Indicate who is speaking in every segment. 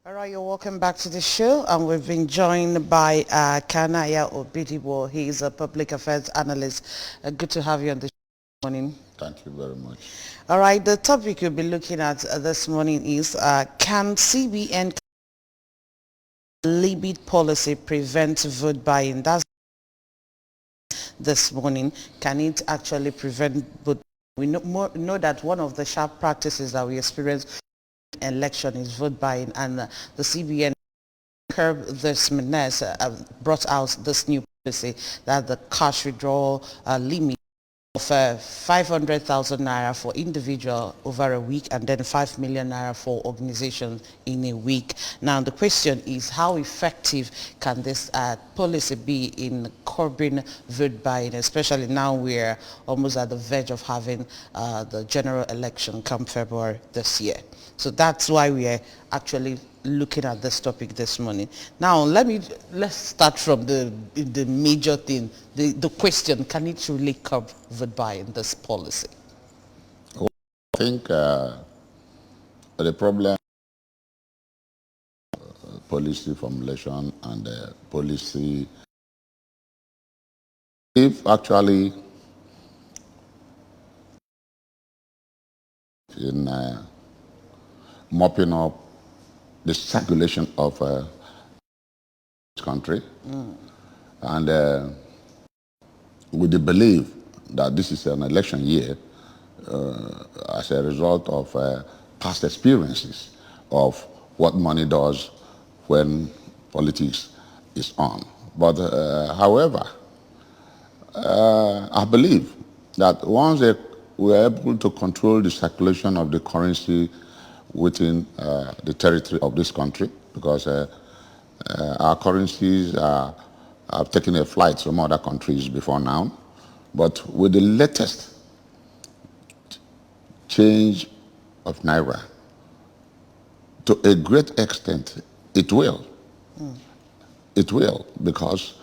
Speaker 1: All right, you're welcome back to the show, and we've been joined by Kanaya Obidiwo. He is a public affairs analyst. Good to have you on the show this morning.
Speaker 2: Thank you very much.
Speaker 1: All right, the topic you'll be looking at this morning is can CBN limit policy prevent vote buying? That's this morning. Can it actually prevent vote? We know that one of the sharp practices that we experience in election is vote buying, and the CBN curb this menace brought out this new policy that the cash withdrawal limit of 500,000 naira for individual over a week, and then 5 million naira for organizations in a week. Now the question is, how effective can this policy be in curbing vote buying, especially now we're almost at the verge of having the general election come February this year. So that's why we are actually looking at this topic this morning. Now let's start from the major thing, the question: can it really curb vote buying, this policy?
Speaker 2: Well, I think the problem policy formulation and policy, if actually in mopping up the circulation of this country, and with the belief that this is an election year as a result of past experiences of what money does when politics is on. But however, I believe that once we are able to control the circulation of the currency within the territory of this country, because our currencies have taken a flight to some other countries before now. But with the latest change of Naira, to a great extent, it will. It will, because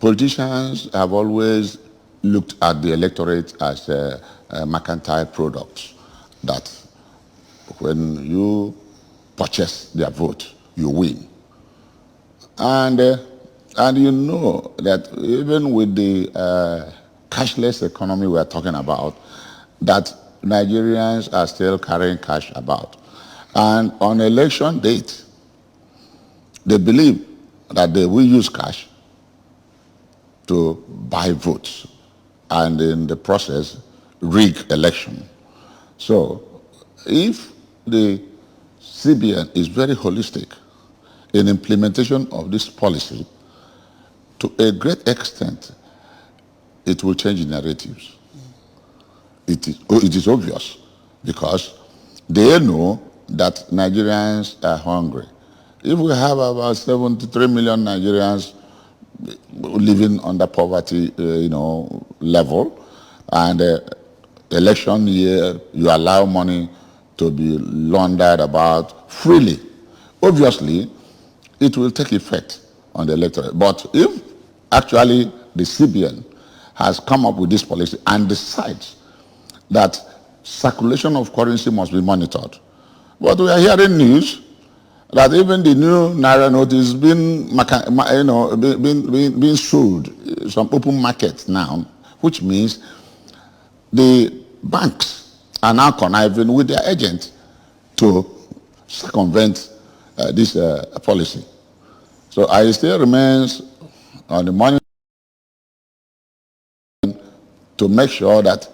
Speaker 2: politicians have always looked at the electorate as a mercantile product, that when you purchase their vote, you win. And you know that even with the cashless economy we're talking about, that Nigerians are still carrying cash about. And on election date, they believe that they will use cash to buy votes and in the process rig election. So if the CBN is very holistic in implementation of this policy, to a great extent, it will change narratives. It is obvious, because they know that Nigerians are hungry. If we have about 73 million Nigerians living under poverty, level, and election year, you allow money to be laundered about freely, obviously, it will take effect on the electorate. But if actually the CBN has come up with this policy and decides that circulation of currency must be monitored, but we are hearing news that even the new Naira note is being sold some open market now, which means the banks are now conniving with their agents to circumvent this policy. So I still remains on the money to make sure that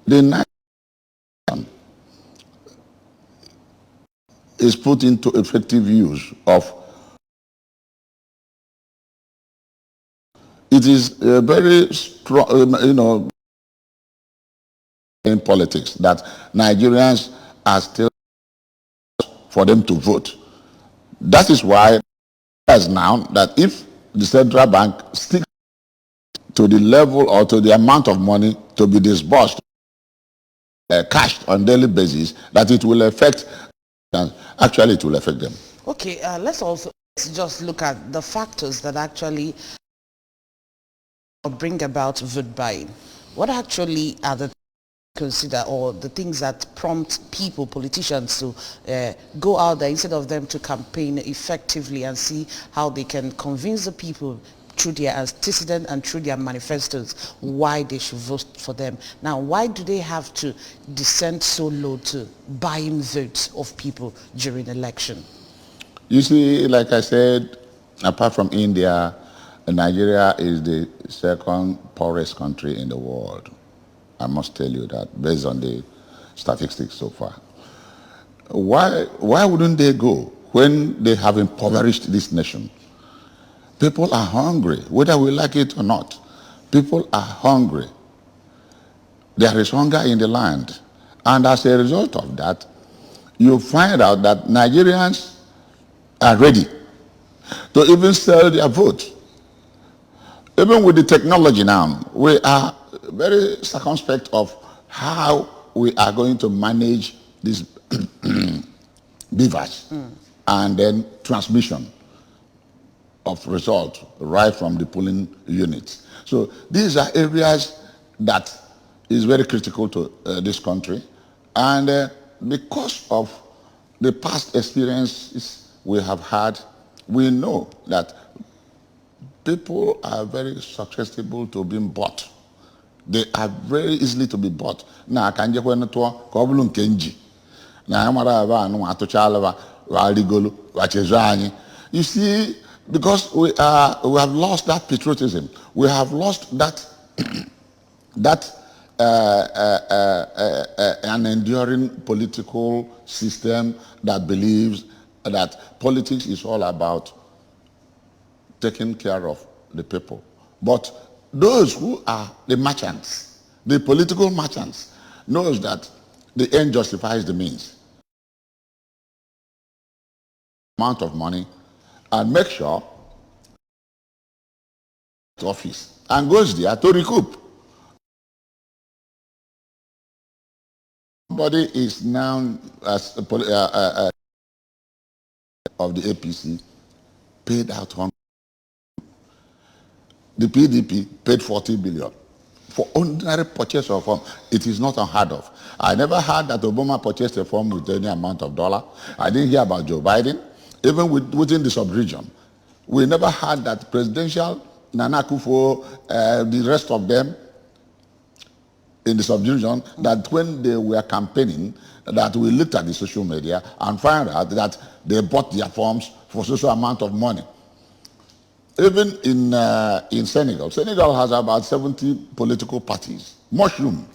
Speaker 2: the Naira is put into effective use of. It is very strong, in politics, that Nigerians are still for them to vote. That is why as now that if the central bank sticks to the level or to the amount of money to be disbursed, cashed on daily basis, that it will affect, actually it will affect them.
Speaker 1: Okay, let's just look at the factors that actually bring about vote buying. What actually are the consider, or the things that prompt people, politicians, to go out there instead of them to campaign effectively and see how they can convince the people through their antecedent and through their manifestos why they should vote for them? Now, why do they have to descend so low to buying votes of people during election?
Speaker 2: You see, like I said, apart from India, Nigeria is the second poorest country in the world. I must tell you that, based on the statistics so far. Why wouldn't they go when they have impoverished this nation? People are hungry, whether we like it or not. People are hungry. There is hunger in the land. And as a result of that, you find out that Nigerians are ready to even sell their vote. Even with the technology now, we are very circumspect of how we are going to manage these beavers and then transmission of results right from the polling units. So these are areas that is very critical to this country, and because of the past experiences we have had, we know that people are very susceptible to being bought. They are very easily to be bought. Na kanje kwene to ko bulu nke nji. Na amara ba anu atuchala ba waligolu wachezo anyi. You see, because we have lost that patriotism. We have lost that an enduring political system that believes that politics is all about taking care of the people. But those who are the merchants, the political merchants, knows that the end justifies the means. Amount of money, and make sure the office and goes there to recoup. Somebody is now as of the APC paid out on the PDP paid 40 billion for ordinary purchase of form. It is not unheard of. I never heard that Obama purchased a form with any amount of dollar. I didn't hear about Joe Biden, even within the sub-region. We never heard that presidential Nana Akufo, the rest of them in the sub-region, that when they were campaigning, that we looked at the social media and found out that they bought their forms for social amount of money. Even in Senegal has about 70 political parties. Mushroom,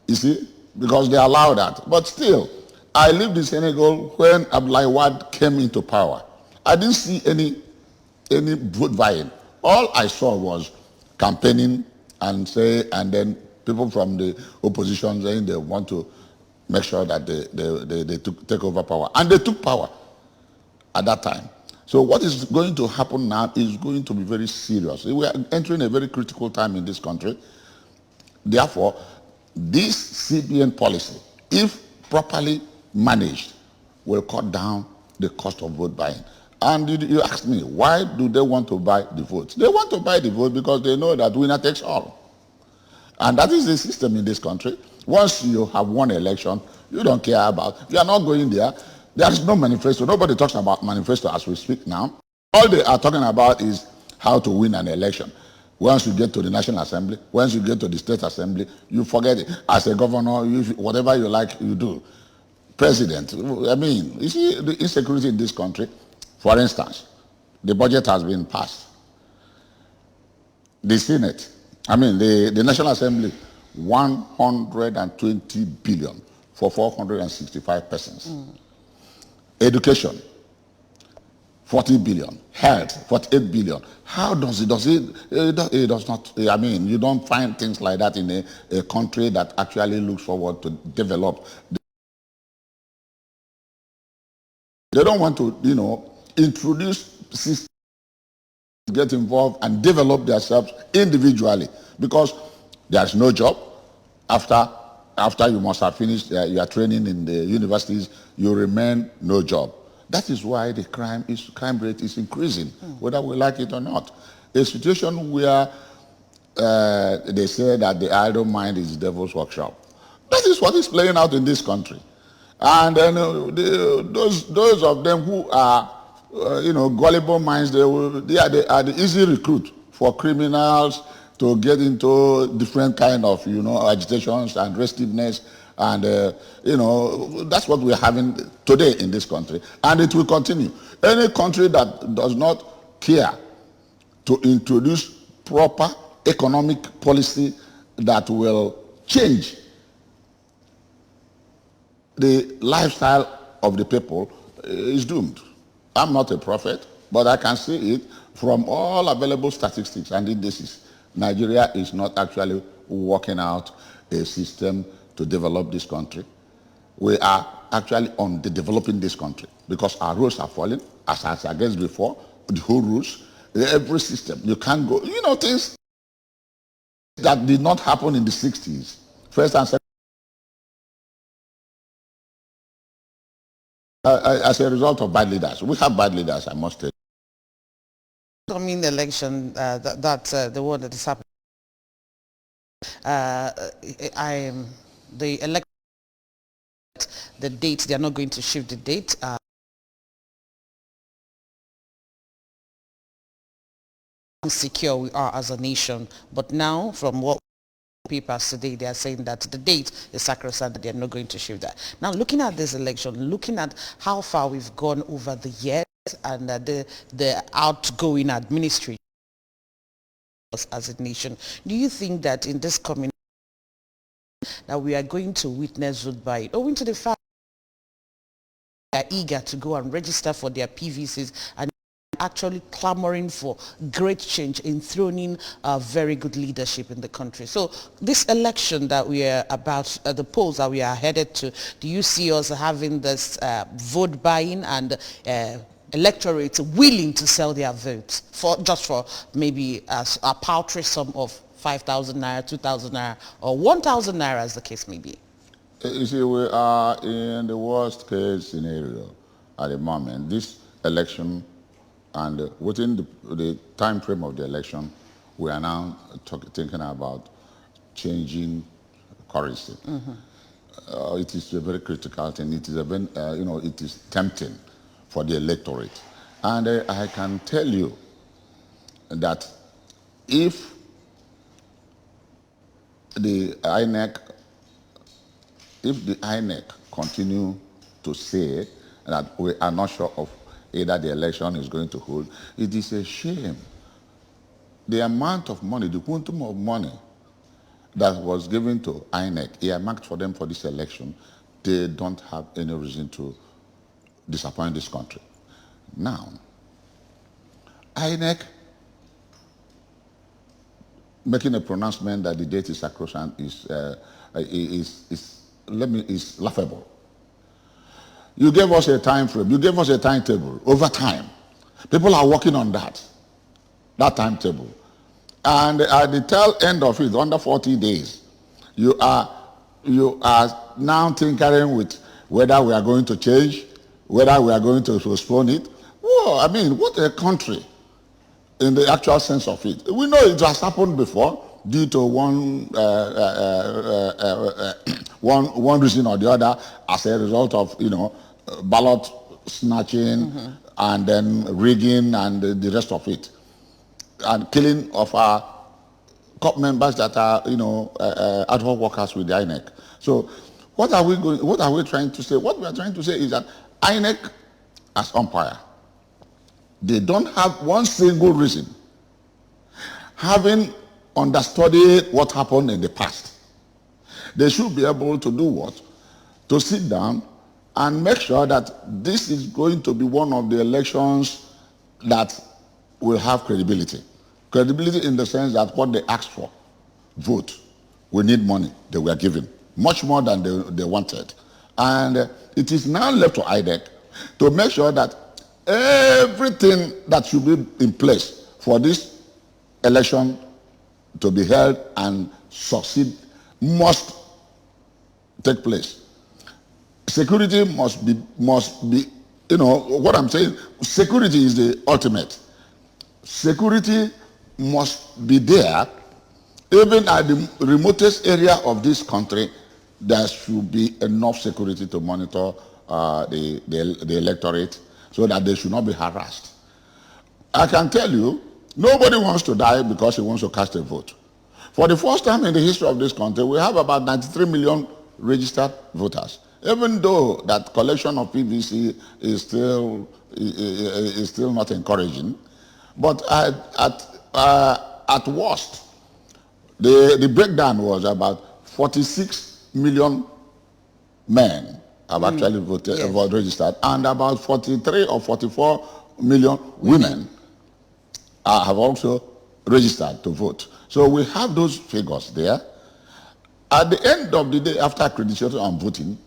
Speaker 2: you see, because they allow that. But still, I lived in Senegal when Abdoulaye Wade came into power. I didn't see any vote buying. All I saw was campaigning and then people from the opposition saying they want to make sure that they take over power. And they took power at that time. So what is going to happen now is going to be very serious. We are entering a very critical time in this country. Therefore, this CBN policy, if properly managed, will cut down the cost of vote buying. And you asked me, why do they want to buy the votes? They want to buy the vote because they know that winner takes all. And that is the system in this country. Once you have won an election, you don't care about, you are not going there. There is no manifesto. Nobody talks about manifesto as we speak now. All they are talking about is how to win an election. Once you get to the National Assembly, once you get to the State Assembly, you forget it. As a governor, whatever you like, you do. President, I mean, you see the insecurity in this country. For instance, the budget has been passed. The Senate, the National Assembly, 120 billion for 465 persons. Education, 40 billion. Health, 48 billion. How does it does not, you don't find things like that in a country that actually looks forward to develop. They don't want to, introduce systems, get involved and develop themselves individually, because there's no job. After you must have finished your training in the universities, you remain no job. That is why the crime rate is increasing, whether we like it or not. A situation where they say that the idle mind is the devil's workshop. That is what is playing out in this country. And then those of them who are, gullible minds, they are the easy recruit for criminals to get into different kind of, agitations and restiveness. And, that's what we're having today in this country. And it will continue. Any country that does not care to introduce proper economic policy that will change the lifestyle of the people is doomed. I'm not a prophet, but I can see it from all available statistics and indices. Nigeria is not actually working out a system to develop this country. We are actually developing this country because our roads are falling, as against before, the whole roads, every system. You can't go, things that did not happen in the 60s. First and second, as a result of bad leaders. We have bad leaders, I must say.
Speaker 1: Coming election, the one that is happening, the election, the date, they are not going to shift the date. Secure we are as a nation, but now from what papers today, they are saying that the date is sacrosanct, that they are not going to shift that. Now, looking at this election, looking at how far we've gone over the years and the outgoing administration as a nation, do you think that in this coming that we are going to witness vote by owing to the fact they are eager to go and register for their PVCs and actually clamoring for great change, enthroning very good leadership in the country? So this election that we are about, the polls that we are headed to, do you see us having this vote buying and electorates willing to sell their votes for maybe a paltry sum of 5,000 naira, 2,000 naira, or 1,000 naira, as the case may be?
Speaker 2: You see, we are in the worst case scenario at the moment. This election, and within the time frame of the election, we are now thinking about changing currency. Mm-hmm. It is a very critical thing. It is it is tempting for the electorate. And I can tell you that if the INEC continue to say that we are not sure of either the election is going to hold, it is a shame. The amount of money, the quantum of money that was given to INEC, earmarked for them for this election, they don't have any reason to disappoint this country. Now, INEC making a pronouncement that the date is sacrosanct is laughable. You gave us a time frame. You gave us a timetable over time. People are working on that timetable. And at the tail end of it, under 40 days, you are now tinkering with whether we are going to change, whether we are going to postpone it. Well, I mean, what a country in the actual sense of it. We know it has happened before due to one reason or the other, as a result of, ballot snatching, mm-hmm. and then rigging and the rest of it, and killing of our COP members that are, ad hoc workers with the INEC. So what are we trying to say? What we are trying to say is that INEC as umpire, they don't have one single reason, having understudied what happened in the past. They should be able to do what? To sit down and make sure that this is going to be one of the elections that will have credibility. Credibility in the sense that what they asked for, vote, we need money, they were given, much more than they wanted. And it is now left to INEC to make sure that everything that should be in place for this election to be held and succeed must take place. Security must be, what I'm saying, security is the ultimate. Security must be there Even at the remotest area of this country, there should be enough security to monitor the electorate so that they should not be harassed. I can tell you, nobody wants to die because he wants to cast a vote. For the first time in the history of this country, we have about 93 million registered voters. Even though that collection of PVC is still not encouraging, but at worst, the breakdown was about 46 million men have actually voted, yes, registered, and about 43 or 44 million women have also registered to vote. So we have those figures there. At the end of the day, after accreditation and voting,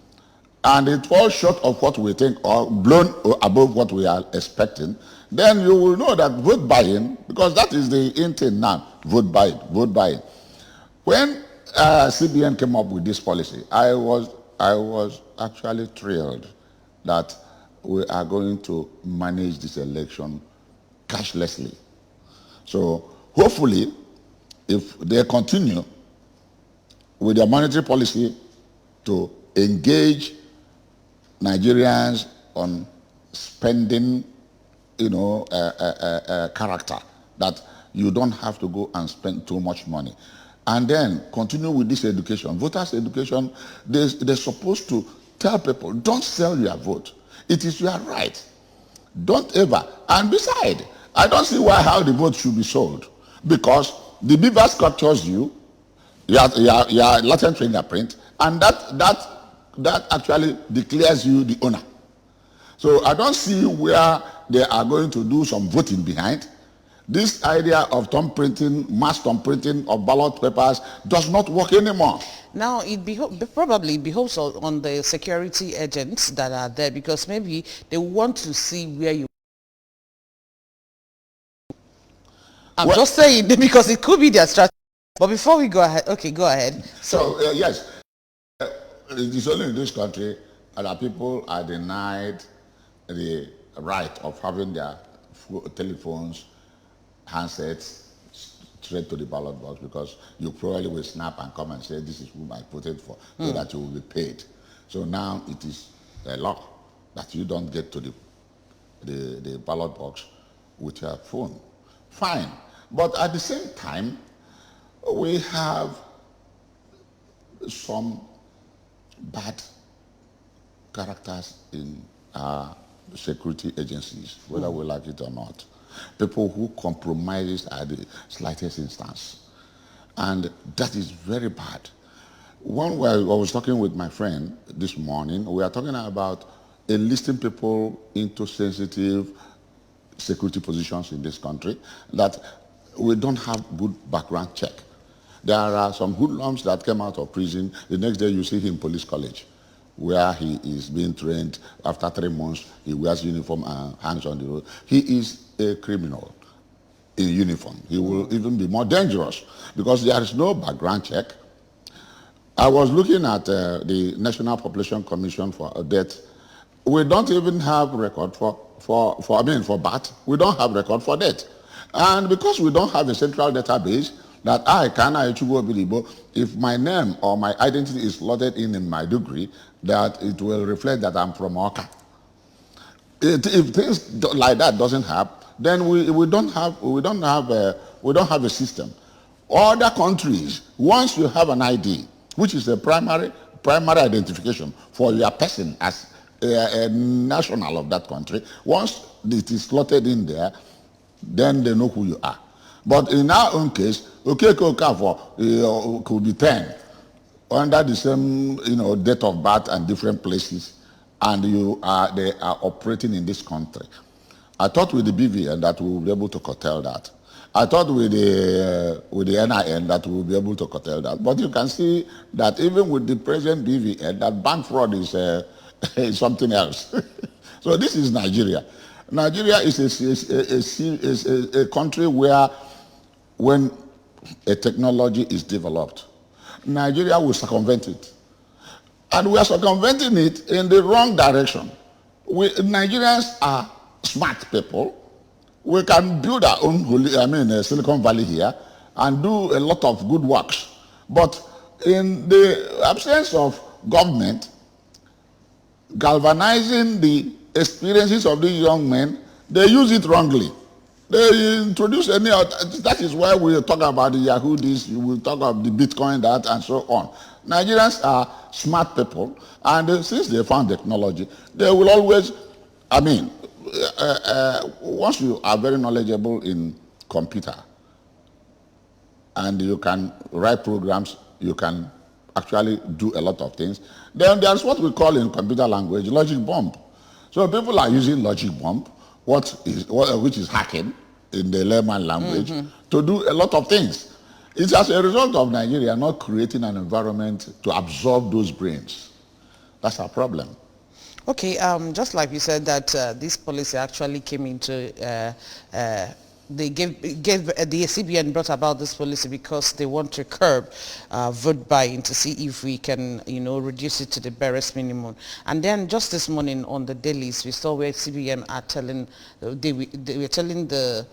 Speaker 2: and it falls short of what we think or blown above what we are expecting, then you will know that vote buying, because that is the intent now, vote buying, vote buying. When CBN came up with this policy, I was actually thrilled that we are going to manage this election cashlessly. So hopefully, if they continue with their monetary policy to engage Nigerians on spending, character, that you don't have to go and spend too much money. And then continue with this education. Voters' education, they're supposed to tell people, don't sell your vote. It is your right. Don't ever. And besides, I don't see how the vote should be sold. Because the beavers captures you, your latent fingerprint, and that actually declares you the owner. So I don't see where they are going to do some voting behind. This idea of mass thumb printing of ballot papers does not work anymore.
Speaker 1: Now, it probably behoves on the security agents that are there, because maybe they want to see where you... I'm just saying, because it could be their strategy. But before we go ahead, okay, go ahead.
Speaker 2: So yes, it is only in this country that people are denied the right of having their telephones, handsets straight to the ballot box, because you probably will snap and come and say, this is whom I voted for, so that you will be paid. So now it is a law that you don't get to the ballot box with your phone. Fine. But at the same time, we have some bad characters in our security agencies, whether we like it or not. People who compromise at the slightest instance. And that is very bad. One way I was talking with my friend this morning, we are talking about enlisting people into sensitive security positions in this country, that we don't have good background check. There are some hoodlums that came out of prison. The next day you see him in police college, where he is being trained. After 3 months, he wears uniform and hands on the road. He is a criminal in uniform. He will even be more dangerous because there is no background check. I was looking at the National Population Commission for Death. We don't even have record for BAT. We don't have record for death. And because we don't have a central database that if my name or my identity is loaded in my degree, that it will reflect that I'm from Oka. If things like that doesn't happen, then we don't have a system. Other countries, once you have an ID, which is a primary identification for your person as a national of that country, once it is slotted in there, then they know who you are. But in our own case, Okafo could be 10 under the same date of birth and different places, and they are operating in this country. I thought with the BVN that we will be able to curtail that. I thought with the NIN that we will be able to curtail that. But you can see that even with the present BVN, that bank fraud is something else. So this is Nigeria. Nigeria is a country where, when a technology is developed, Nigeria will circumvent it. And we are circumventing it in the wrong direction. Nigerians are smart people. We can build our own Silicon Valley here and do a lot of good works. But in the absence of government galvanizing the experiences of these young men, they use it wrongly. They introduce any other. That is why we talk about the Yahoo this, we talk about the Bitcoin that, and so on. Nigerians are smart people, and since they found technology, they will always, I mean, once you are very knowledgeable in computer, and you can write programs, you can actually do a lot of things, then there's what we call in computer language logic bomb. So people are using logic bomb, which is hacking in the layman language, to do a lot of things. It's as a result of Nigeria not creating an environment to absorb those brains. That's our problem.
Speaker 1: Okay, just like you said that this policy actually came into, the CBN brought about this policy because they want to curb vote buying to see if we can, reduce it to the barest minimum. And then just this morning on the dailies, we saw where CBN are telling, they were telling the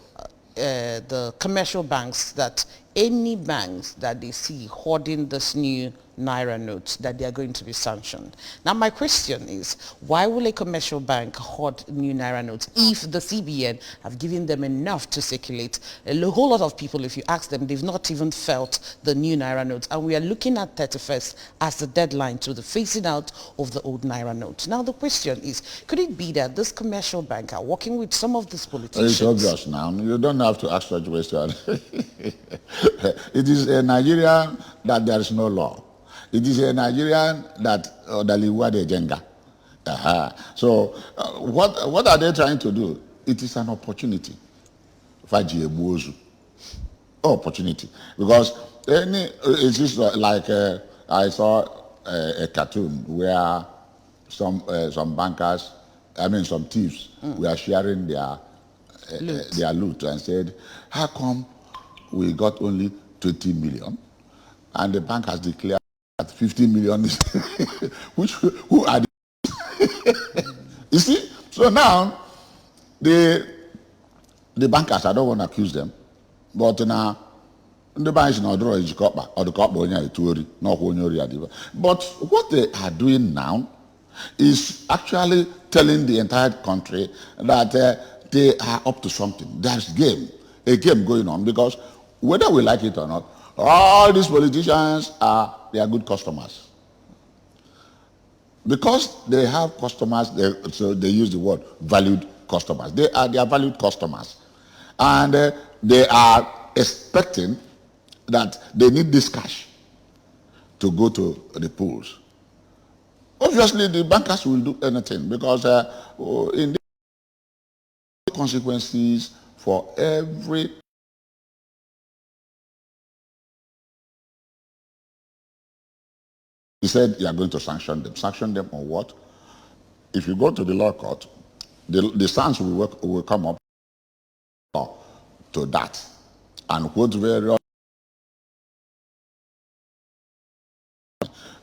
Speaker 1: commercial banks that any banks that they see hoarding this new Naira notes, that they are going to be sanctioned. Now my question is, why will a commercial bank hoard new Naira notes if the CBN have given them enough to circulate? A whole lot of people, if you ask them, they've not even felt the new Naira notes. And we are looking at 31st as the deadline to the phasing out of the old Naira notes. Now the question is, could it be that this commercial bank are working with some of these politicians?
Speaker 2: It's obvious now. You don't have to ask such questions. It is a Nigeria that there is no law. It is a Nigerian that Daliwa Jenga. So what are they trying to do? It is an opportunity. Opportunity. Because it's just like I saw a cartoon where some bankers, some thieves were sharing their loot and said, how come we got only 20 million and the bank has declared that 50 million is who are the you see? So now the bankers, I don't want to accuse them, but now the banks not draw or the cop but what they are doing now is actually telling the entire country that they are up to something. There's a game going on, because whether we like it or not, all these politicians they are good customers. Because they have customers, so they use the word valued customers. They are valued customers. And they are expecting that they need this cash to go to the pools. Obviously, the bankers will do anything, because in the consequences for every he said you are going to sanction them. Sanction them on what? If you go to the law court, the stance will come up to that. And what very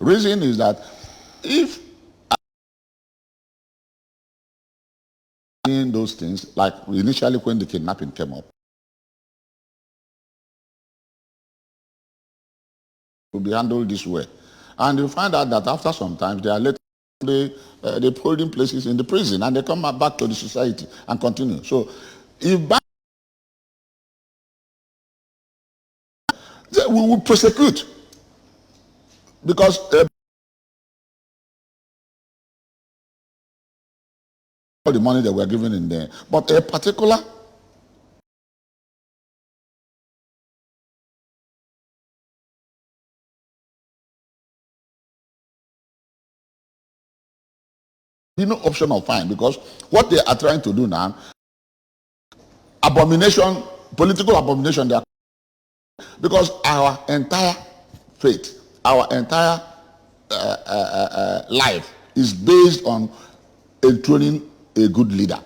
Speaker 2: reason is that if in those things, like initially when the kidnapping came up, will be handled this way. And you find out that after some time, they are later they put in places in the prison, and they come back to the society and continue. So if we will prosecute, because all the money that were given in there, but a particular no option of fine, because what they are trying to do now, abomination, political abomination, they are, because our entire faith, our entire life is based on enthroning a good leader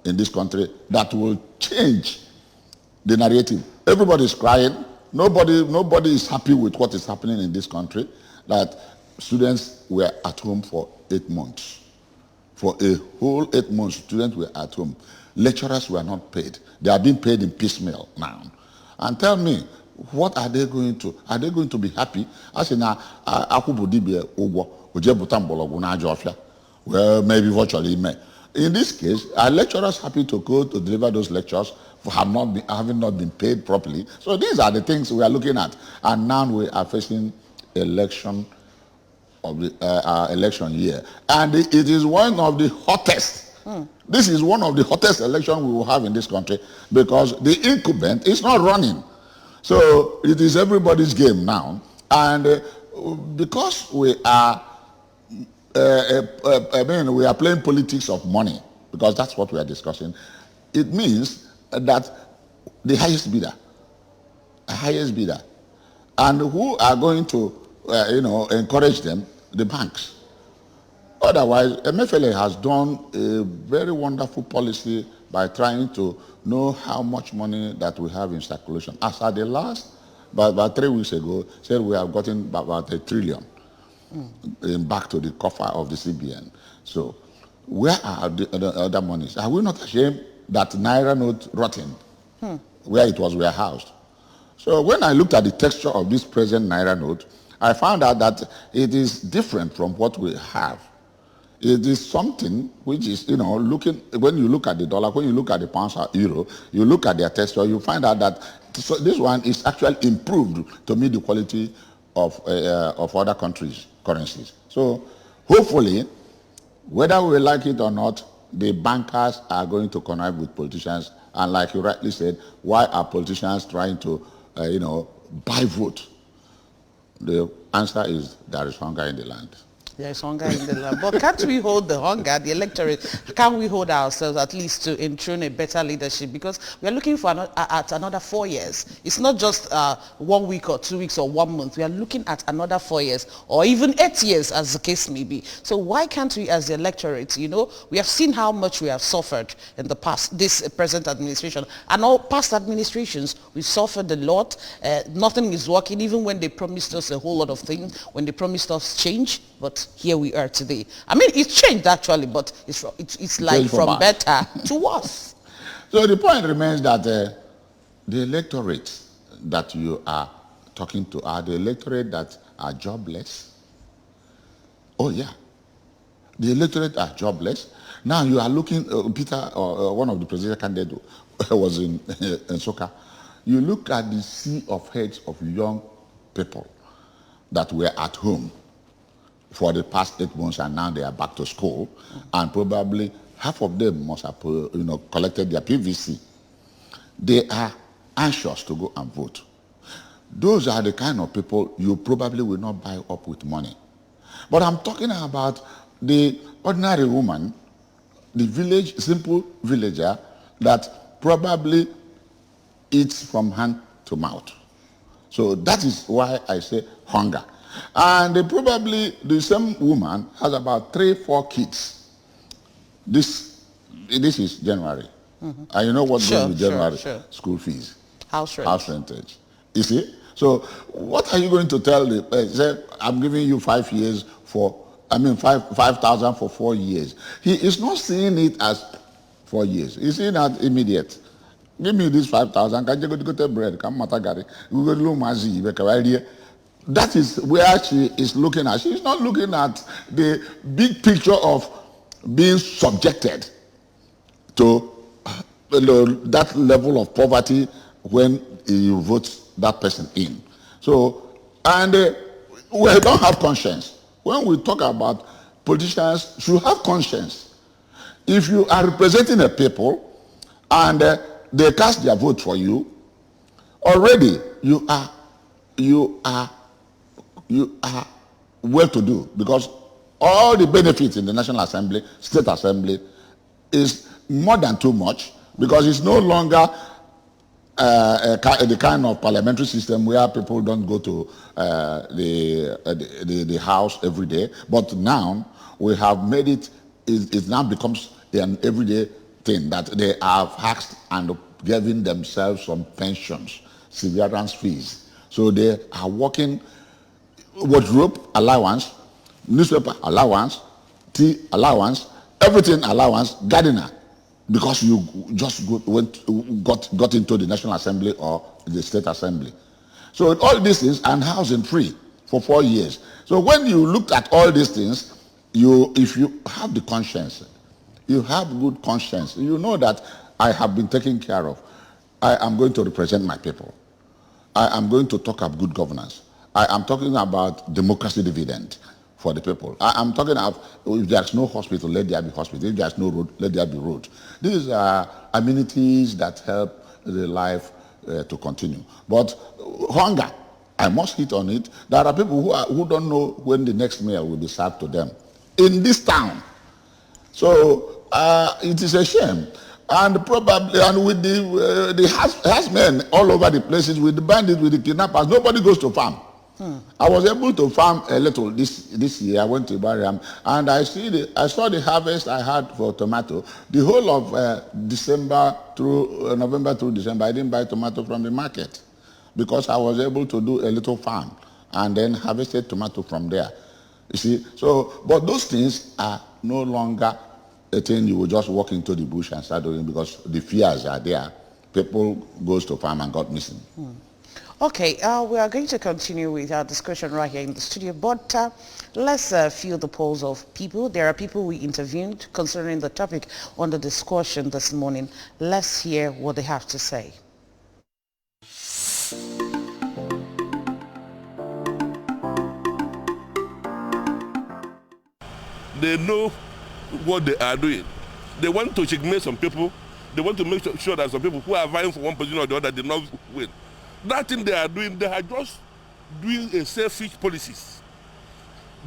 Speaker 2: in this country that will change the narrative. Everybody is crying. Nobody is happy with what is happening in this country, that students were at home for 8 months. For a whole 8 months, students were at home. Lecturers were not paid. They are being paid in piecemeal now. And tell me, what are they going to? Are they going to be happy? As in, well, maybe virtually. In this case, are lecturers happy to go to deliver those lectures for having not been paid properly? So these are the things we are looking at. And now we are facing election of the election year. And it is one of the hottest. This is one of the hottest elections we will have in this country because the incumbent is not running. So it is everybody's game now. And because we are we are playing politics of money, because that's what we are discussing. It means that the highest bidder, and who are going to, encourage them? The banks. Otherwise, MFLA has done a very wonderful policy by trying to know how much money that we have in circulation. As at the last, about 3 weeks ago, said we have gotten about $1 trillion. Back to the coffer of the CBN. So where are the other monies? Are we not ashamed that Naira note rotten where it was warehoused? So when I looked at the texture of this present Naira note, I found out that it is different from what we have. It is something which is, looking, when you look at the dollar, when you look at the pounds or euro, you look at their texture, you find out that this one is actually improved to meet the quality of other countries' currencies. So hopefully, whether we like it or not, the bankers are going to connive with politicians. And like you rightly said, why are politicians trying to, buy vote? The answer is there is hunger in the land.
Speaker 1: There is hunger in the land. But can't we hold the hunger, the electorate, can't we hold ourselves at least to enthrone a better leadership? Because we are looking for at another 4 years. It's not just 1 week or 2 weeks or 1 month. We are looking at another 4 years or even 8 years as the case may be. So why can't we as the electorate, we have seen how much we have suffered in the past, this present administration. And all past administrations, we suffered a lot. Nothing is working, even when they promised us a whole lot of things, when they promised us change. But here we are today. I mean, it's changed actually, but it's like from better to worse.
Speaker 2: So the point remains that the electorate that you are talking to are the electorate that are jobless. Oh yeah, the electorate are jobless. Now you are looking, Peter, one of the presidential candidates was in Soka. You look at the sea of heads of young people that were at home for the past 8 months, and now they are back to school, and probably half of them must have, collected their PVC. They are anxious to go and vote. Those are the kind of people you probably will not buy up with money. But I'm talking about the ordinary woman, the simple villager that probably eats from hand to mouth. So that is why I say hunger. And the same woman has about 3-4 kids. This is January. And you know what goes with January? School fees.
Speaker 1: House rent.
Speaker 2: House rentage. You see? So what are you going to tell the say, I'm giving you 5 years for, 5,000 for 4 years. He is not seeing it as 4 years. He's seeing that immediate. Give me this 5,000. Can you go to bread? Come matagari. We go to Lumazi. That is where she is looking at. She's not looking at the big picture of being subjected to that level of poverty when you vote that person in. So, and we don't have conscience. When we talk about politicians, should have conscience. If you are representing a people and they cast their vote for you, already you are well-to-do, because all the benefits in the National Assembly, State Assembly, is more than too much, because it's no longer the kind of parliamentary system where people don't go to the house every day. But now we have made it now becomes an everyday thing that they have hacked and given themselves some pensions, severance fees. So they are working wardrobe allowance, newspaper allowance, tea allowance, everything allowance, gardener, because you just got into the National Assembly or the State Assembly. So all these things, and housing free for 4 years. So when you look at all these things, if you have the conscience, you have good conscience, you know that I have been taken care of. I am going to represent my people. I am going to talk about good governance. I am talking about democracy dividend for the people. I am talking about, if there's no hospital, let there be hospital. If there's no road, let there be road. These are amenities that help the life to continue. But hunger, I must hit on it. There are people who don't know when the next meal will be served to them in this town. So it is a shame. And probably, and with the herdsmen all over the places, with the bandits, with the kidnappers, nobody goes to farm. I was able to farm a little this year. I went to Bariam, and I saw the harvest I had for tomato. The whole of December through November through December, I didn't buy tomato from the market because I was able to do a little farm and then harvested tomato from there. You see, so but those things are no longer a thing you will just walk into the bush and start doing because the fears are there. People goes to farm and got missing.
Speaker 1: Okay, we are going to continue with our discussion right here in the studio, but let's feel the pulse of people. There are people we interviewed concerning the topic on the discussion this morning. Let's hear what they have to say.
Speaker 3: They know what they are doing. They want to checkmate some people. They want to make sure that some people who are vying for one position or the other did not win. That thing they are doing, they are just doing a selfish policies.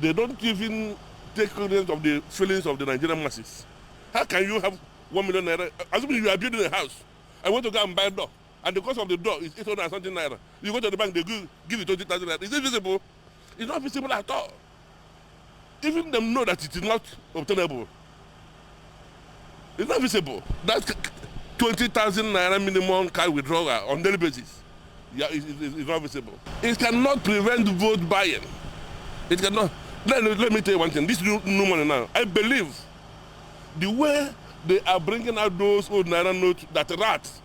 Speaker 3: They don't even take cognizance of the feelings of the Nigerian masses. How can you have 1 million naira? Assuming you are building a house, I want to go and buy a door, and the cost of the door is 800 and something naira. You go to the bank, they give you 20,000 naira. Is it visible? It's not visible at all. Even them know that it is not obtainable. It's not visible. That's 20,000 naira minimum cash withdrawal on daily basis. Yeah, it's not visible. It cannot prevent vote buying. It cannot. Let me tell you one thing. This new money now, I believe the way they are bringing out those old naira notes that rats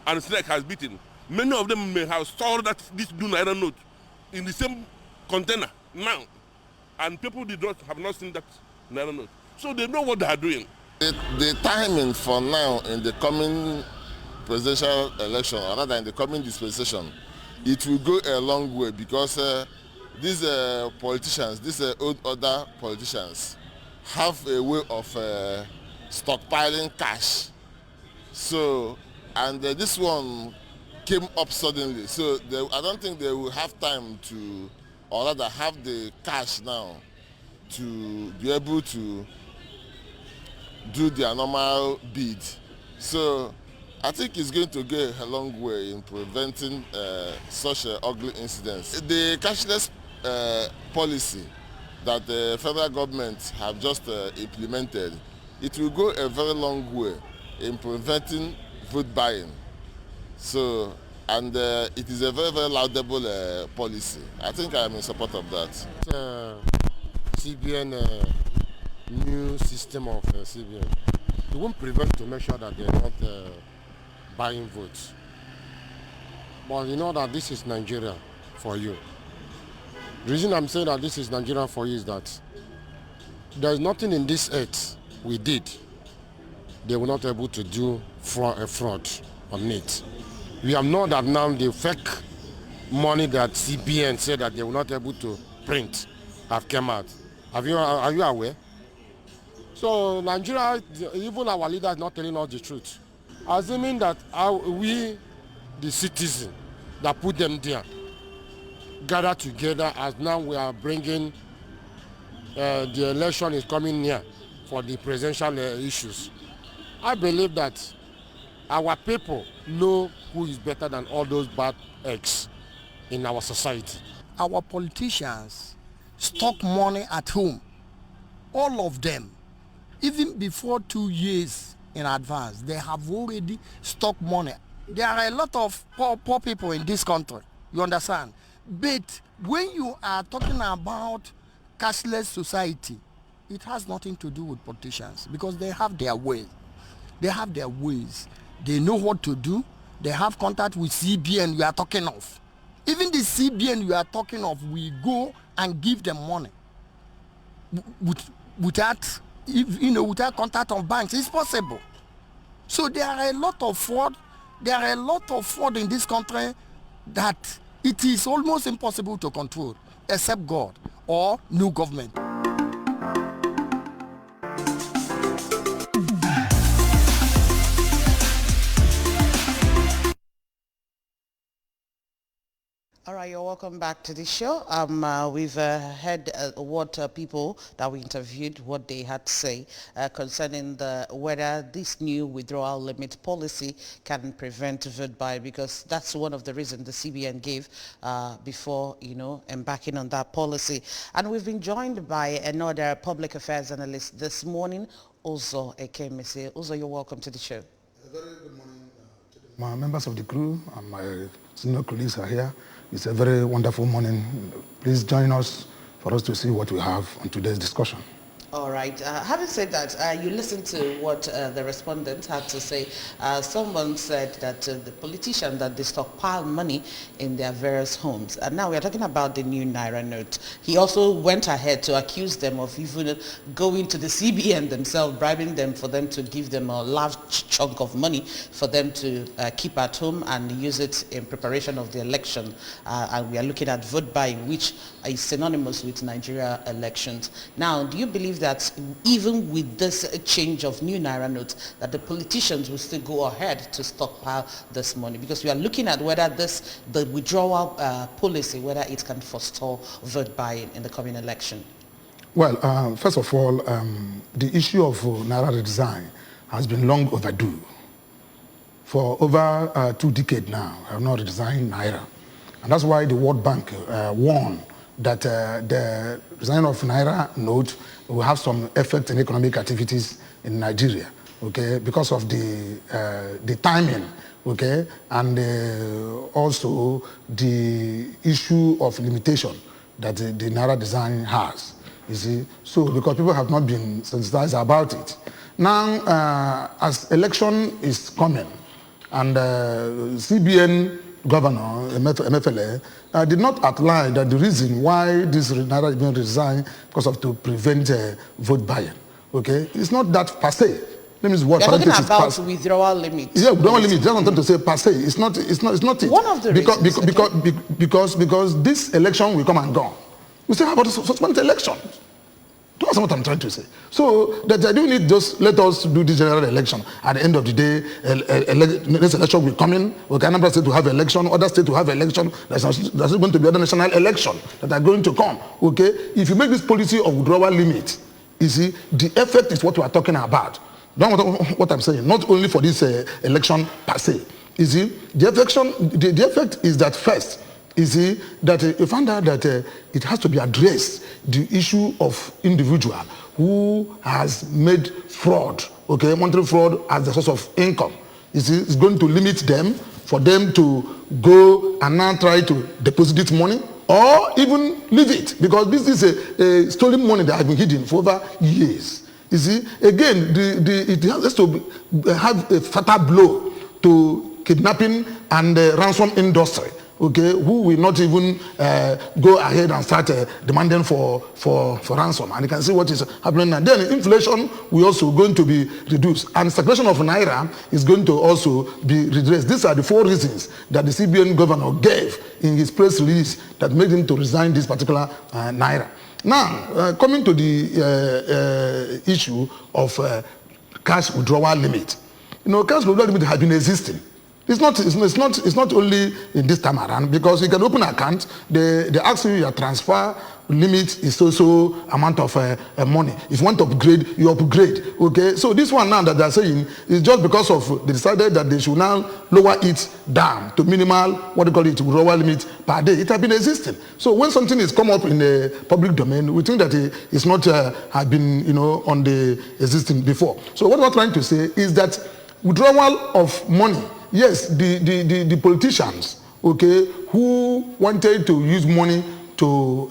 Speaker 3: and snake has beaten, many of them may have stored this new naira note in the same container now, and people have not seen that naira note. So they know what they are doing.
Speaker 4: The timing for now in the coming presidential election, or rather in the coming dispensation, it will go a long way because these politicians, these old other politicians, have a way of stockpiling cash. So, and this one came up suddenly. So I don't think they will have time to, or rather have the cash now to be able to do their normal bid. So I think it's going to go a long way in preventing such ugly incidents. The cashless policy that the federal government have just implemented, it will go a very long way in preventing vote buying. So, and it is a very, very laudable policy. I think I am in support of that.
Speaker 5: CBN new system of CBN, it won't prevent to make sure that they're not buying votes. But you know that this is Nigeria for you. The reason I'm saying that this is Nigeria for you is that there's nothing in this earth we did they were not able to do fraud on it. We have known that now the fake money that CBN said that they were not able to print have come out. Are you aware? So Nigeria, even our leaders not telling us the truth. Assuming that we, the citizen that put them there, gather together as now we are bringing, the election is coming near for the presidential issues. I believe that our people know who is better than all those bad eggs in our society.
Speaker 6: Our politicians stock money at home, all of them. Even before 2 years in advance, they have already stocked money. There are a lot of poor people in this country, you understand? But when you are talking about cashless society, it has nothing to do with politicians because they have their way. They have their ways. They know what to do. They have contact with CBN we are talking of. Even the CBN you are talking of, we go and give them money without, without contact of banks. It's possible. So there are a lot of fraud. There are a lot of fraud in this country that it is almost impossible to control, except God or new government.
Speaker 1: All right, you're welcome back to the show. We've heard what people that we interviewed, what they had to say concerning whether this new withdrawal limit policy can prevent vote buy, because that's one of the reasons the CBN gave before, embarking on that policy. And we've been joined by another public affairs analyst this morning, Uzo Ekemese. Uzo, you're welcome to the show.
Speaker 7: A very good morning to my members of the crew and my senior colleagues are here. It's a very wonderful morning. Please join us for us to see what we have on today's discussion.
Speaker 1: All right. Having said that, you listened to what the respondents had to say. Someone said that the politicians, that they stockpile money in their various homes. And now we are talking about the new Naira note. He also went ahead to accuse them of even going to the CBN themselves, bribing them for them to give them a large chunk of money for them to keep at home and use it in preparation of the election. And we are looking at vote buying, which is synonymous with Nigeria elections. Now, do you believe that even with this change of new Naira notes, that the politicians will still go ahead to stockpile this money? Because we are looking at whether the withdrawal policy, whether it can forestall vote buying in the coming election.
Speaker 7: Well, first of all, the issue of Naira redesign has been long overdue. For over 2 decades now, I have not redesigned Naira. And that's why the World Bank warned that the design of Naira note will have some effect in economic activities in Nigeria, okay, because of the timing, okay, and also the issue of limitation that the Naira design has, you see. So because people have not been sensitized about it. Now, as election is coming, and CBN Governor MFLA did not outline that the reason why this Naira is being redesigned because of to prevent vote buying. Okay, it's not that per se. Let me see what.
Speaker 1: You're talking about withdrawal limit.
Speaker 7: Yeah, withdrawal limit. That's what I'm trying to say. Per se, it's not it.
Speaker 1: One of the
Speaker 7: reasons, because this election will come and go. We still have about suspended election. That's what I'm trying to say. So that I do need just let us do this general election. At the end of the day, this election will come in. Okay, Anambra state to have election, other state to have election. There's going to be other national election that are going to come. Okay, if you make this policy of withdrawal limit, you see, the effect is what we are talking about. Don't what I'm saying. Not only for this election per se. You see, the effect is that first. You see, that you find out that it has to be addressed, the issue of individual who has made fraud, okay, monetary fraud as the source of income. You see, it's going to limit them for them to go and now try to deposit this money or even leave it, because this is a stolen money that has been hidden for over years. You see, again, it has to have a fatal blow to kidnapping and ransom industry. Okay, who will not even go ahead and start demanding for ransom, and you can see what is happening now. Then inflation will also going to be reduced, and circulation of Naira is going to also be redressed. These are the 4 reasons that the CBN governor gave in his press release that made him to resign this particular Naira. Now, coming to the issue of cash withdrawal limit. Cash withdrawal limit has been existing. It's not only in this time around, because you can open an account, they ask you your transfer limit is so amount of money. If you want to upgrade, you upgrade. Okay, so this one now that they're saying is just because of they decided that they should now lower it down to minimal, what they call it, withdrawal limit per day. It has been existing. So when something is come up in the public domain, we think that it's not have been on the existing before. So what we're trying to say is that withdrawal of money. Yes, the politicians, okay, who wanted to use money to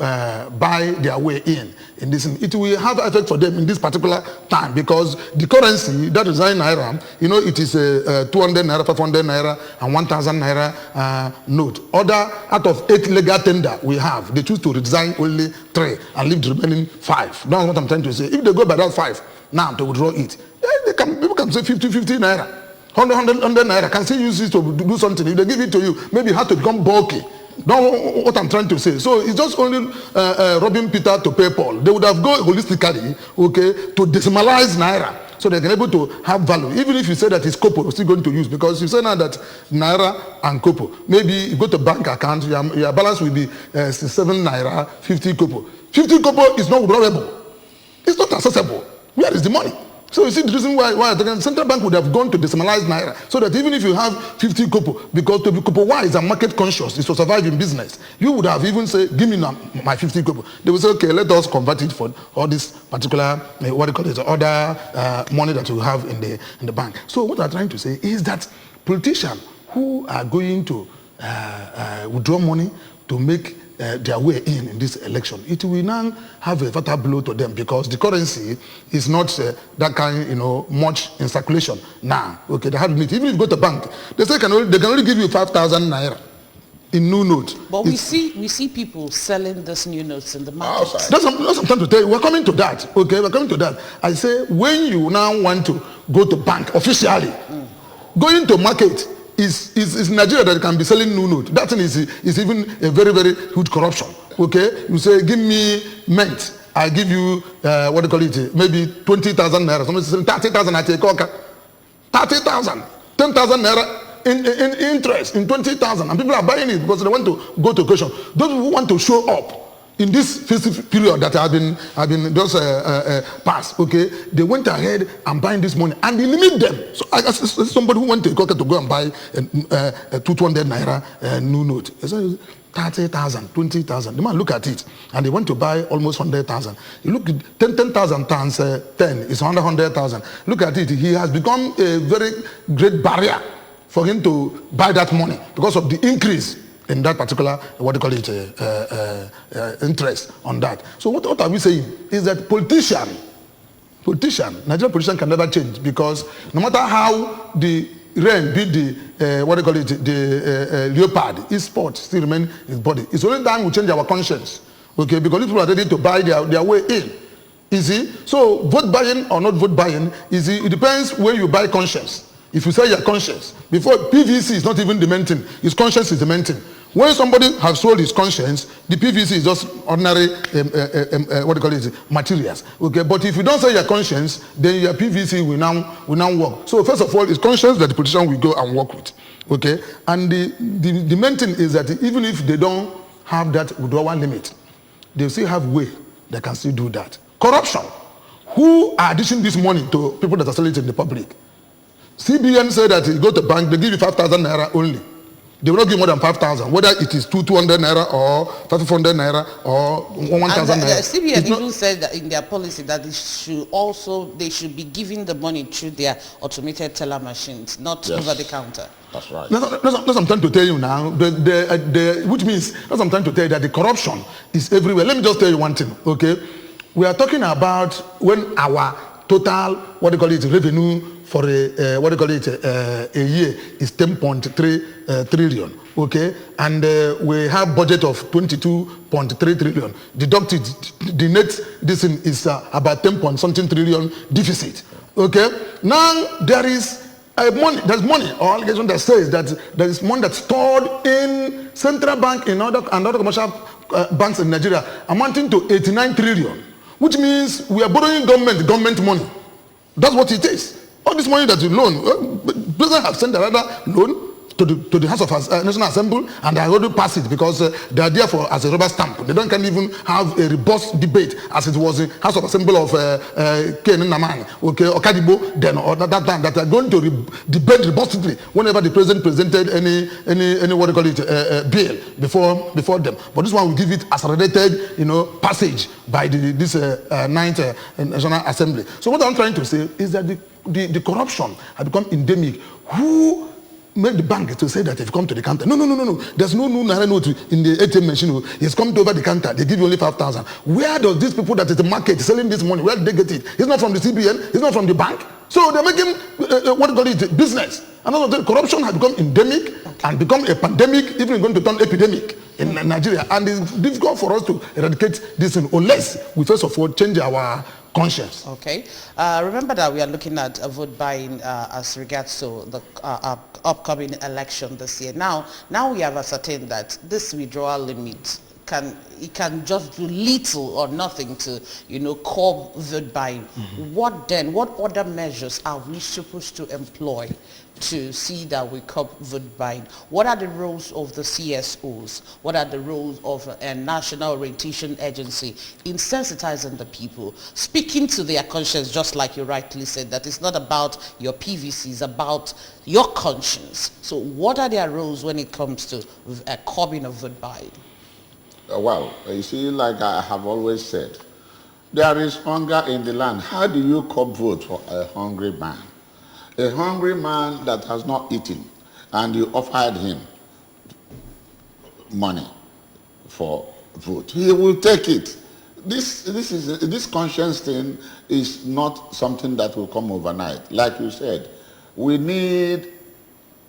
Speaker 7: buy their way in this. It will have effect for them in this particular time because the currency that is in naira, you know, it is a 200 naira, 500 naira, and 1,000 naira note. Out of 8 legal tender we have, they choose to resign only 3 and leave the remaining 5. That's what I'm trying to say. If they go by that 5 now to withdraw it, people can say 50 naira. 100 naira can still use it to do something. If they give it to you, maybe it has to become bulky. Know what I'm trying to say. So it's just only robbing Peter to pay Paul. They would have gone holistically, okay, to decimalize naira so they can be able to have value. Even if you say that it's kopo, you're still going to use because you say now that naira and kopo. Maybe you go to bank account, your balance will be 7 naira, 50 kopo. 50 kopo is not withdrawable. It's not accessible. Where is the money? So you see the reason why the central bank would have gone to decimalize naira, so that even if you have 50 kopo, because to be kopo wise and market conscious is to survive in business, you would have even said, give me now my 50 kopo. They would say, okay, let us convert it for all this particular, other money that you have in the bank. So what I'm trying to say is that politicians who are going to withdraw money to make their way in this election, it will now have a fatal blow to them because the currency is not that kind, much in circulation now. Okay, they have limit. Even if you go to bank, they say they can only give you 5,000 naira in new notes.
Speaker 1: But we see people selling these new notes in the market.
Speaker 7: That's what I'm trying to tell you. We're coming to that. Okay, we're coming to that. I say when you now want to go to bank officially, going to market is Nigeria that can be selling new note. That thing is even a very, very huge corruption. Okay, you say give me mint, I give you maybe 20,000 naira. Somebody says 30,000 I take 30,000, 10,000 naira in interest in 20,000, and people are buying it because they want to go to occasion. Those who want to show up in this festive period that have been just passed, okay, they went ahead and buying this money and they limit them. So I somebody who went to go and buy a 200 naira new note. 30,000, 20,000. The man look at it and they want to buy almost 100,000. You look at 10,000 times 10 is 100,000. Look at it. He has become a very great barrier for him to buy that money because of the increase in that particular, interest on that. So what are we saying? Is that Nigerian politician can never change because no matter how the rain beat the, leopard, his spot still remain his body. It's only time we change our conscience, okay? Because people are ready to buy their way in. You see? So vote buying or not vote buying, it depends where you buy conscience. If you say your conscience, before PVC is not even the main thing, his conscience is the main thing. When somebody has sold his conscience, the PVC is just ordinary, materials. Okay, but if you don't say your conscience, then your PVC will now work. So first of all, it's conscience that the politician will go and work with. Okay, and the main thing is that even if they don't have that withdrawal limit, they still have way they can still do that. Corruption. Who are dishing this money to people that are selling it in the public? CBN said that you go to bank, they give you 5,000 naira only. They will not give more than 5,000, whether it is 200 naira or 500 naira or 1,000 naira.
Speaker 1: CBN even said that in their policy that they should be giving the money through their automated teller machines, not over the counter.
Speaker 7: That's right. That's what I'm trying to tell you now. Which means that's what I'm trying to tell you, that the corruption is everywhere. Let me just tell you one thing, okay? We are talking about when our total revenue for a year is 10.3 trillion, okay, and we have budget of 22.3 trillion. Deducted, the net this is about 10 trillion deficit, okay. Now there's money or allegation that says that there is money that's stored in central bank and other commercial banks in Nigeria amounting to 89 trillion, which means we are borrowing government money. That's what it is. All this money that you loan, President have sent another loan to the House of National Assembly, and they already passed it because they are there as a rubber stamp. They don't can even have a robust debate as it was in House of Assembly of Naman, okay, or Kadibo, then or that time that are going to debate robustly whenever the president presented any bill before them. But this one will give it accelerated, passage by this ninth National Assembly. So what I'm trying to say is that the corruption has become endemic. Who make the bank to say that if you come to the counter, no. There's no naira note in the ATM machine. It's come over the counter. They give you only 5,000. Where does these people that is the market selling this money, where did they get it? It's not from the CBN. It's not from the bank. So they're making what they call it business. And also the corruption has become endemic and become a pandemic, even going to turn epidemic in Nigeria. And it's difficult for us to eradicate this unless we first of all change our conscience.
Speaker 1: Okay. Remember that we are looking at vote buying as regards to the upcoming election this year. Now we have ascertained that this withdrawal limit can just do little or nothing to, curb vote buying. What then? What other measures are we supposed to employ to see that we curb vote buying? What are the roles of the CSOs? What are the roles of a National Orientation Agency in sensitizing the people, speaking to their conscience, just like you rightly said, that it's not about your PVC, it's about your conscience. So what are their roles when it comes to curbing of vote buying?
Speaker 2: Well, you see, like I have always said, there is hunger in the land. How do you curb vote for a hungry man? A hungry man that has not eaten, and you offered him money for vote, he will take it. This conscience thing is not something that will come overnight. Like you said, we need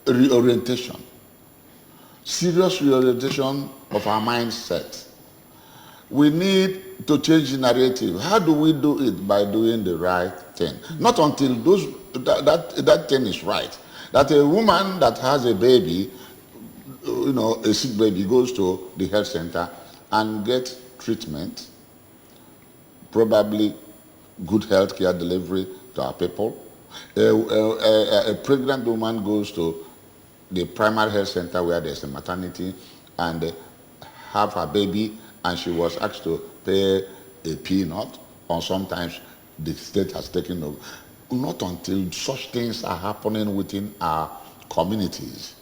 Speaker 2: reorientation, serious reorientation of our mindset. We need to change the narrative. How do we do it? By doing the right thing. Not until that thing is right. That a woman that has a baby, a sick baby, goes to the health center and gets treatment, probably good health care delivery to our people. A pregnant woman goes to the primary health center where there's a maternity and have her baby, and she was asked to pay a peanut, or sometimes the state has taken over. Not until such things are happening within our communities,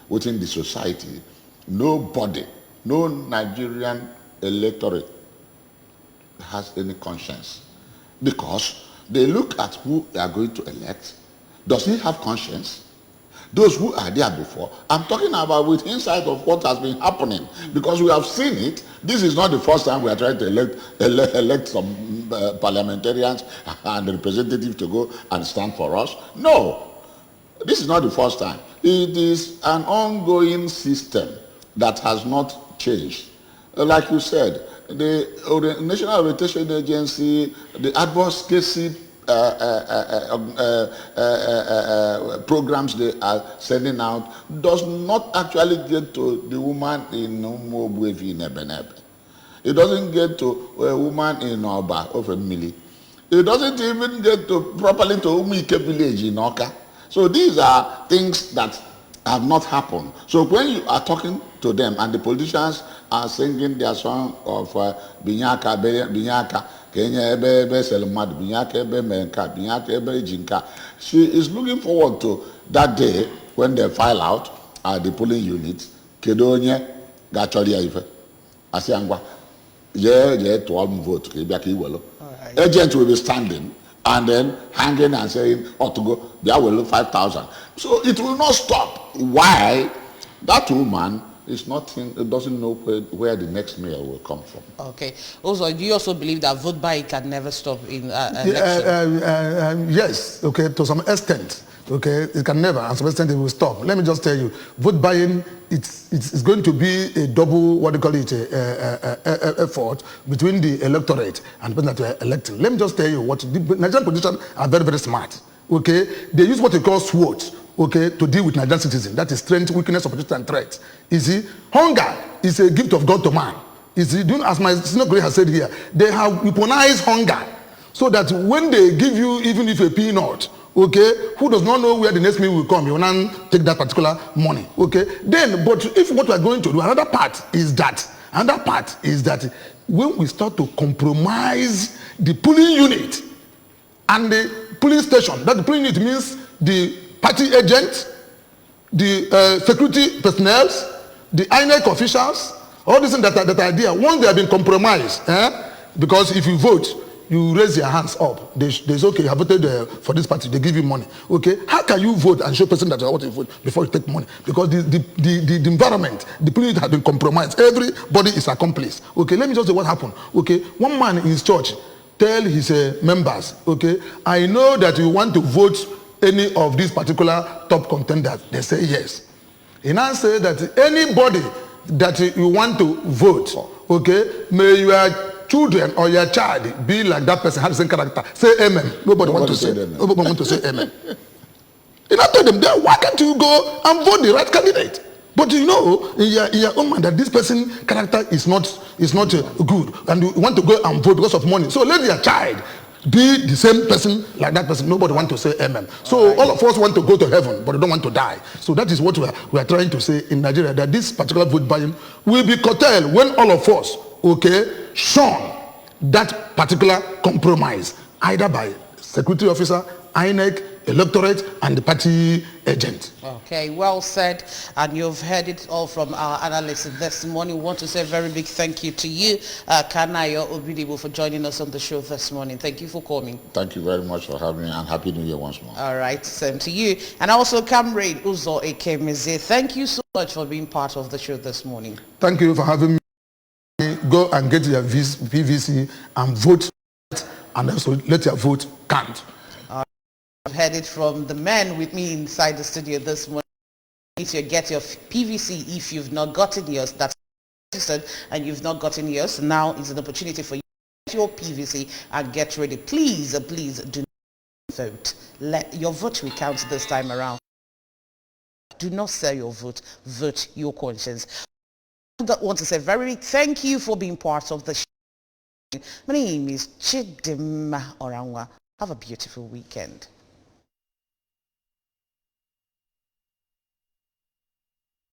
Speaker 2: within the society, nobody, no Nigerian electorate has any conscience, because they look at who they are going to elect. Does he have conscience? Those who are there before, I'm talking about with insight of what has been happening, because we have seen it. This is not the first time we are trying to elect some parliamentarians and representatives to go and stand for us. No, this is not the first time. It is an ongoing system that has not changed. Like you said, the National Orientation Agency, the advocacy programs they are sending out does not actually get to the woman in Umuobwevi in Ebenebe. It doesn't get to a woman in Oba of a Mili. It doesn't even get properly to Umike village in Oka. So these are things that have not happened. So when you are talking to them and the politicians are singing their song of Binyaka, Binyaka, Kenya ebe Selmad, Binyaka ebe Menka, Binyaka ebe Jinka, she is looking forward to that day when they file out at the polling unit. Kedonye gachori ife asiangwa je 12 vote ke agent will be standing and then hanging and saying, to go, there will 5,000. So it will not stop. Why? That woman is doesn't know where the next mayor will come from.
Speaker 1: Okay. Also, do you also believe that vote buying can never stop in election?
Speaker 7: Yes, okay, to some extent. Okay, it can never, and to some extent it will stop. Let me just tell you, vote buying, it's going to be a double, effort between the electorate and the person that we are electing. Let me just tell you what, the Nigerian politicians are very, very smart. Okay, they use what they call SWOT, okay, to deal with Nigerian citizens. That is strength, weakness, opportunity, and threat. You see, hunger is a gift of God to man. You see, as my senior colleague has said here, they have weaponized hunger so that when they give you even if a peanut, okay, who does not know where the next meal will come, you will not take that particular money, okay? Then, but if what we are going to do, another part is that when we start to compromise the polling unit and the polling station, that the polling unit means the party agent, the security personnel, the INEC officials, all these things that are there, once they have been compromised, because if you vote, you raise your hands up. There's okay, I voted for this party, they give you money. Okay, how can you vote and show person that you want to vote before you take money? Because the environment, the place has been compromised. Everybody is accomplice. Okay, let me just say what happened. Okay, one man in his church tell his members, okay, I know that you want to vote any of these particular top contenders. They say yes. He now say that anybody that you want to vote, okay, may your children or your child be like that person, have the same character. Say amen. Nobody want to say amen. Nobody want to say amen. And I told them, then why can't you go and vote the right candidate? But you know, in your own mind that this person character is not good, and you want to go and vote because of money. So let your child be the same person like that person. Nobody want to say amen. So all of us want to go to heaven, but we don't want to die. So that is what we are trying to say in Nigeria, that this particular vote buying will be curtailed when all of us, okay, shun that particular compromise, either by security officer, INEC, electorate, and the party agent.
Speaker 1: Okay, well said, and you've heard it all from our analysts this morning. We want to say a very big thank you to you, Kanayo Obidibo, for joining us on the show this morning. Thank you for coming.
Speaker 2: Thank you very much for having me, and Happy New Year once more.
Speaker 1: All right, same to you. And also Comrade Uzo Ekemeze, thank you so much for being part of the show this morning.
Speaker 7: Thank you for having me. Go and get your PVC and vote, and also let your vote count.
Speaker 1: I've heard it from the men with me inside the studio this morning. If you get your PVC, if you've not gotten yours, that's registered, and you've not gotten yours, now is an opportunity for you to get your PVC and get ready. Please, please do not vote. Let your vote will count this time around. Do not sell your vote. Vote your conscience. I want to say very big thank you for being part of the show. My name is Chidima Orangwa. Have a beautiful weekend.